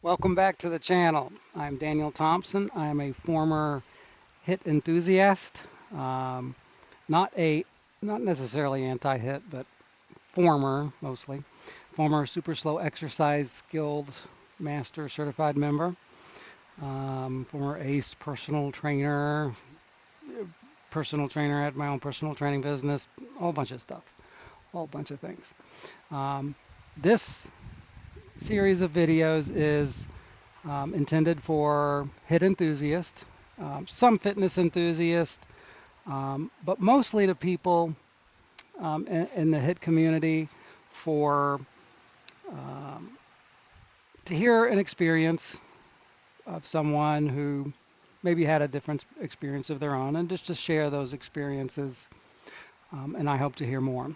Welcome back to the channel. I'm Daniel Thompson. I am a former hit enthusiast. Um, not a, not necessarily anti-hit, but former mostly. Former Super Slow Exercise Guild Master Certified member. Former ACE personal trainer, had my own personal training business, a whole bunch of stuff, a whole bunch of things. Um, this series of videos is intended for HIIT enthusiasts, some fitness enthusiasts, but mostly to people in the HIIT community for um, to hear an experience of someone who maybe had a different experience of their own, and just to share those experiences. And I hope to hear more.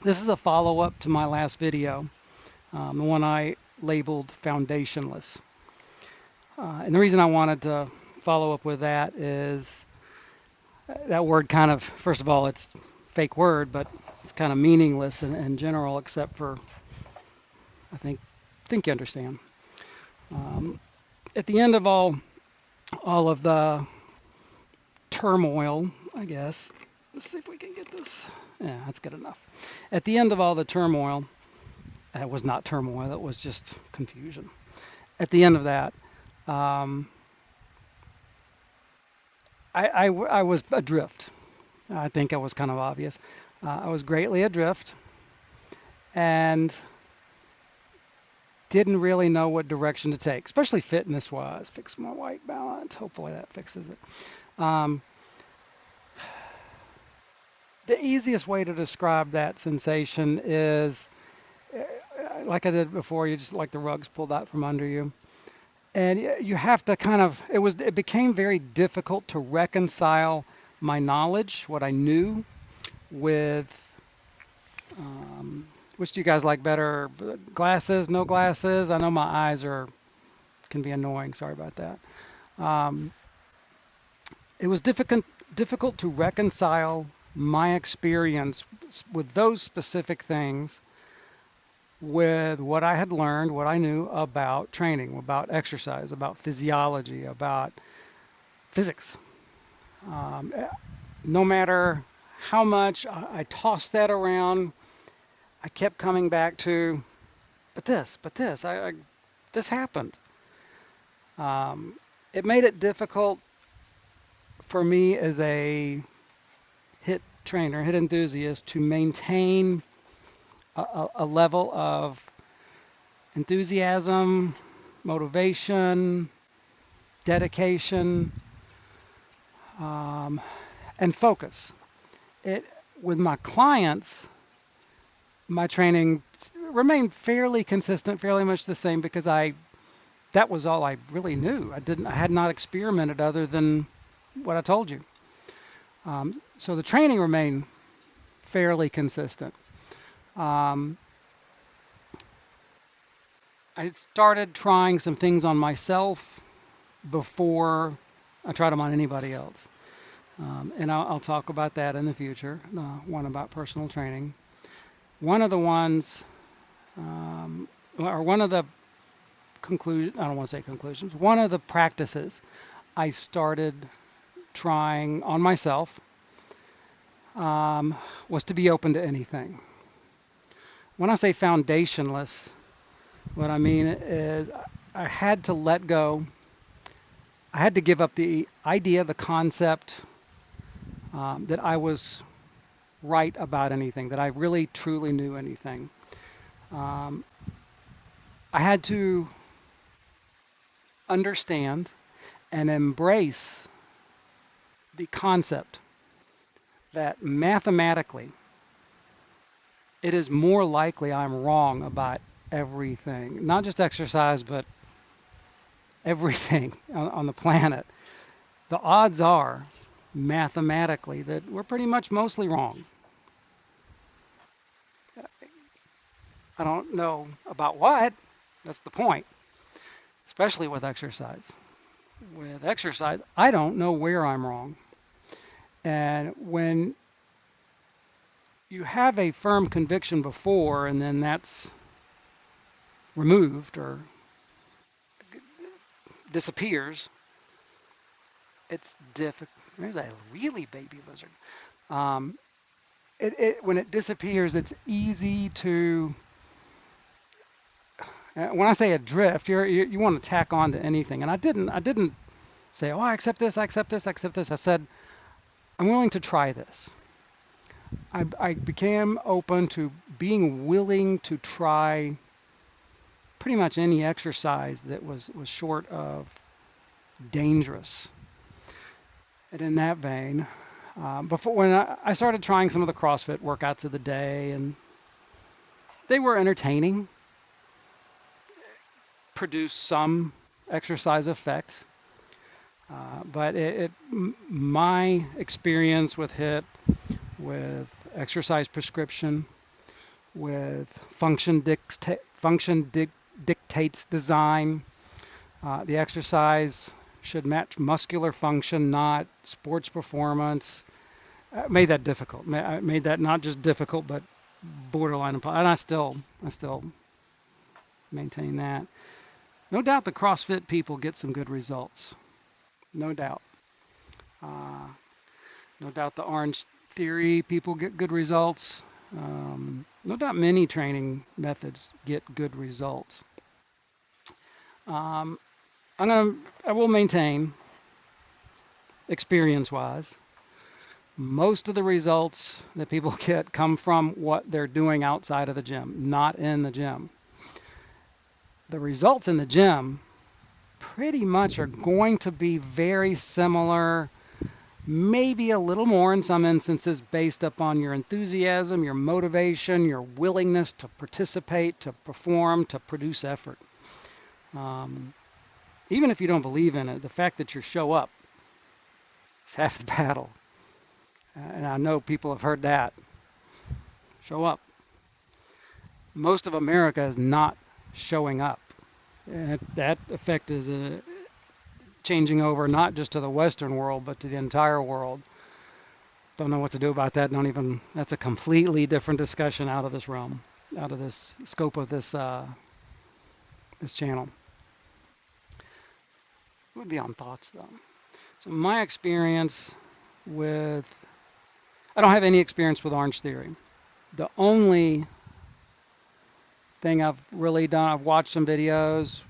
This is a follow-up to my last video, the one I labeled Foundationless. And the reason I wanted to follow up with that is that word kind of, first of all, it's a fake word, but it's kind of meaningless in general, except for, I think you understand. Um, at the end of all of the turmoil, I guess, let's see if we can get this. Yeah, that's good enough. At the end of all the turmoil, it was not turmoil, it was just confusion. At the end of that, um, I was adrift. I think it was kind of obvious. I was greatly adrift and didn't really know what direction to take, especially fitness wise. Fix my white balance. Hopefully that fixes it. The easiest way to describe that sensation is like I did before, you just like the rugs pulled out from under you. And you have to kind of, it became very difficult to reconcile my knowledge, what I knew, with which do you guys like better? Glasses, no glasses? I know my eyes can be annoying. Sorry about that. Um, it was difficult to reconcile my experience with those specific things with what I had learned, what I knew about training, about exercise, about physiology, about physics. Um, no matter how much I tossed that around, I kept coming back to, this happened. Um, it made it difficult for me as a HIIT trainer, HIIT enthusiast, to maintain a level of enthusiasm, motivation, dedication, um, and focus. It with my clients, my training remained fairly consistent, fairly much the same because that was all I really knew. I had not experimented other than what I told you. So the training remained fairly consistent. Um, I started trying some things on myself before I tried them on anybody else. And I'll talk about that in the future, one about personal training. One of the ones, or one of the I don't want to say conclusions, one of the practices I started trying on myself was to be open to anything. When I say foundationless, what I mean is I had to let go. I had to give up the idea, the concept that I was right about anything, that I really truly knew anything. Um, I had to understand and embrace the concept that mathematically it is more likely I'm wrong about everything, not just exercise, but everything on the planet. The odds are mathematically that we're pretty much mostly wrong. I don't know about what, that's the point, especially with exercise. With exercise, I don't know where I'm wrong. And when you have a firm conviction before and then that's removed or disappears, it's difficult. There's a really baby lizard. Um, when it disappears, it's easy to. When I say adrift, you want to tack on to anything, and I didn't say, oh, I accept this, I accept this, I accept this. I said, I'm willing to try this. I became open to being willing to try pretty much any exercise that was short of dangerous. And in that vein, before when I started trying some of the CrossFit workouts of the day, and they were entertaining, produced some exercise effect, but my experience with HIIT, with exercise prescription, with dictates design. The exercise should match muscular function, not sports performance. Made that difficult. Made that not just difficult, but borderline impossible. And I still maintain that. No doubt the CrossFit people get some good results. No doubt. Uh, no doubt the Orange Theory people get good results. No doubt many training methods get good results. Um, I will maintain, experience-wise, most of the results that people get come from what they're doing outside of the gym, not in the gym. The results in the gym pretty much are going to be very similar, maybe a little more in some instances based upon your enthusiasm, your motivation, your willingness to participate, to perform, to produce effort. Um, Even if you don't believe in it, the fact that you show up is half the battle. And I know people have heard that. Show up. Most of America is not showing up. And that effect is changing over not just to the Western world, but to the entire world. Don't know what to do about that. That's a completely different discussion out of this realm, out of this scope of this channel. It would be on thoughts though. So my experience with, I don't have any experience with Orange Theory. The only thing I've really done, I've watched some videos,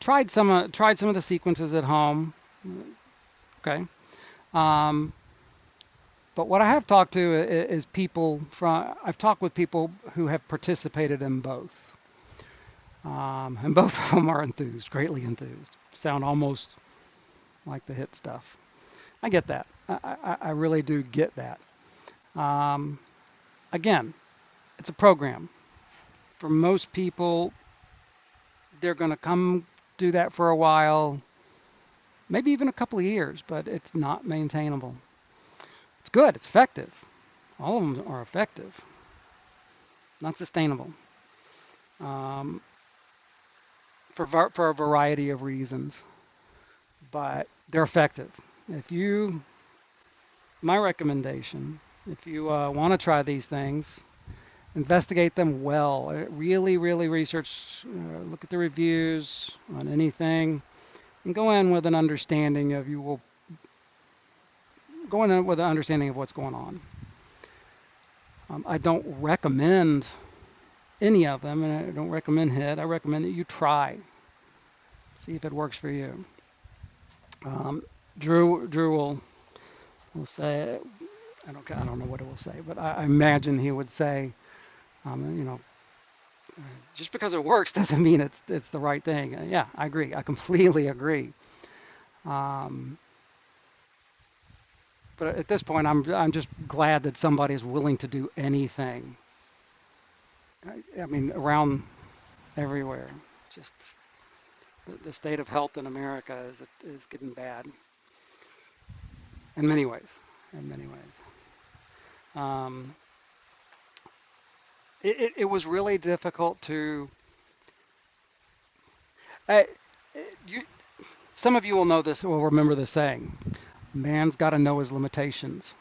tried some of the sequences at home. Okay. Um, but what I have talked to is people I've talked with people who have participated in both. And both of them are enthused, greatly enthused. Sound almost like the HIIT stuff. I get that. I really do get that. Again, it's a program. For most people, they're going to come do that for a while, maybe even a couple of years, but it's not maintainable. It's good. It's effective. All of them are effective. Not sustainable. Um, for a variety of reasons, but they're effective. My recommendation, if you want to try these things, investigate them well. Really, really research, look at the reviews on anything, and go in with an understanding of what's going on. I don't recommend any of them, and I don't recommend HIIT. I recommend that you try, see if it works for you. Drew will say, I don't know what it will say, but I imagine he would say, you know, just because it works doesn't mean it's the right thing. Yeah, I agree. I completely agree. Um, but at this point, I'm just glad that somebody is willing to do anything. I mean, around everywhere. Just the state of health in America is getting bad in many ways. In many ways. Um, it was really difficult to. I, you, some of you will know this. Will remember the saying, "Man's got to know his limitations."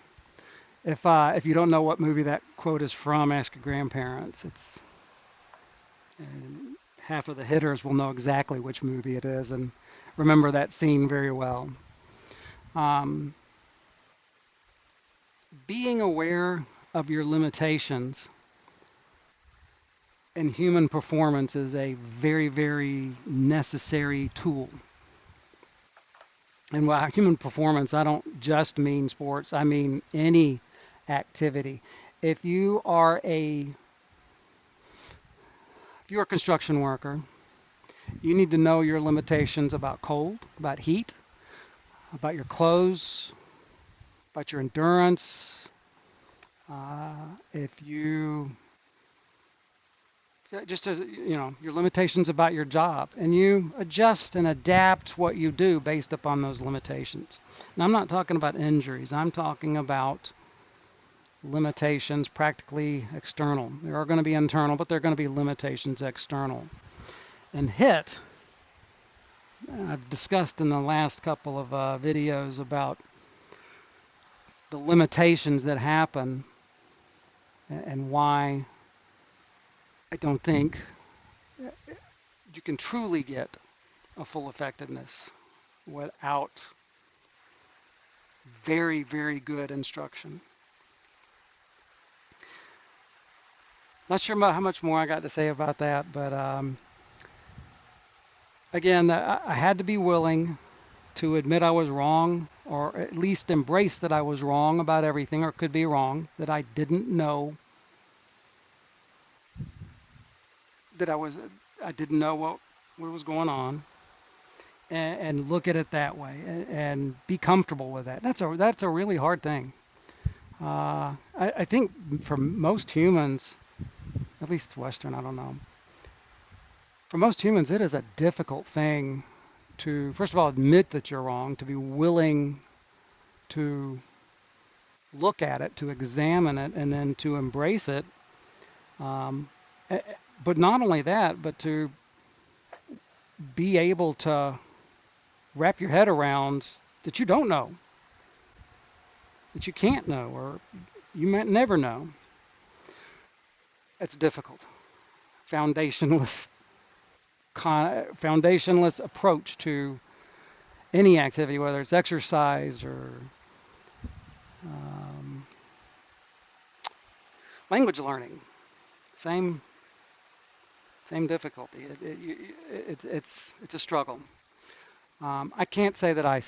If you don't know what movie that quote is from, ask your grandparents. It's half of the hitters will know exactly which movie it is and remember that scene very well. Um, Being aware of your limitations in human performance is a very, very necessary tool. And by human performance, I don't just mean sports, I mean any activity. If you are a if you're a construction worker, you need to know your limitations about cold, about heat, about your clothes, about your endurance. If you just as your limitations about your job, and you adjust and adapt what you do based upon those limitations. Now, I'm not talking about injuries. I'm talking about limitations practically external. There are going to be internal, but there are going to be limitations external. And hit, I've discussed in the last couple of videos about the limitations that happen and why I don't think you can truly get a full effectiveness without very, very good instruction. Not sure how much more I got to say about that, but again, I had to be willing to admit I was wrong, or at least embrace that I was wrong about everything, or could be wrong, that I didn't know, that I didn't know what was going on, and look at it that way, and be comfortable with that. That's a really hard thing. I think for most humans, at least Western, I don't know. For most humans, it is a difficult thing to, first of all, admit that you're wrong, to be willing to look at it, to examine it, and then to embrace it. But not only that, but to be able to wrap your head around that you don't know, that you can't know, or you might never know. It's difficult. Foundationless, foundationless approach to any activity, whether it's exercise or language learning. Same difficulty. It's a struggle. I can't say that I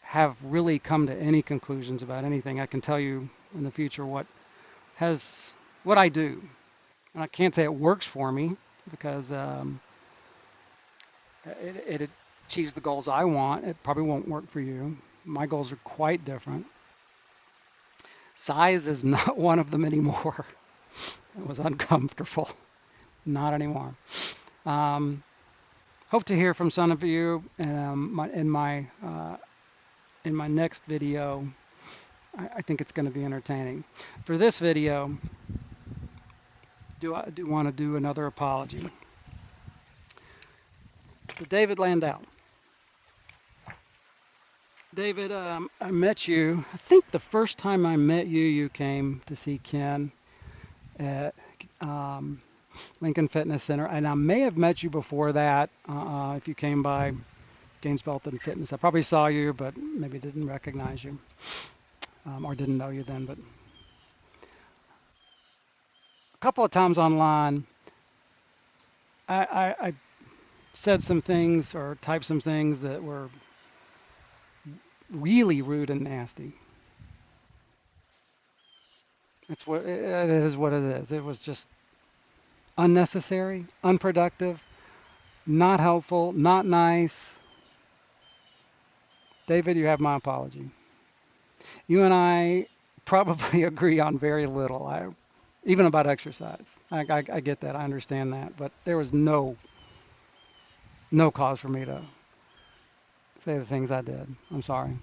have really come to any conclusions about anything. I can tell you in the future what I do. And I can't say it works for me because it achieves the goals I want. It probably won't work for you. My goals are quite different. Size is not one of them anymore. It was uncomfortable. Not anymore. Hope to hear from some of you in my next video. I think it's going to be entertaining. For this video, I do want to do another apology to David Landau. David, I met you. I think the first time I met you, you came to see Ken at Lincoln Fitness Center, and I may have met you before that if you came by Gainesville and Fitness. I probably saw you, but maybe didn't recognize you or didn't know you then. But a couple of times online, I said some things or typed some things that were really rude and nasty. It is what it is. It was just unnecessary, unproductive, not helpful, not nice. David, you have my apology. You and I probably agree on very little, even about exercise. I get that. I understand that. But there was no cause for me to say the things I did. I'm sorry.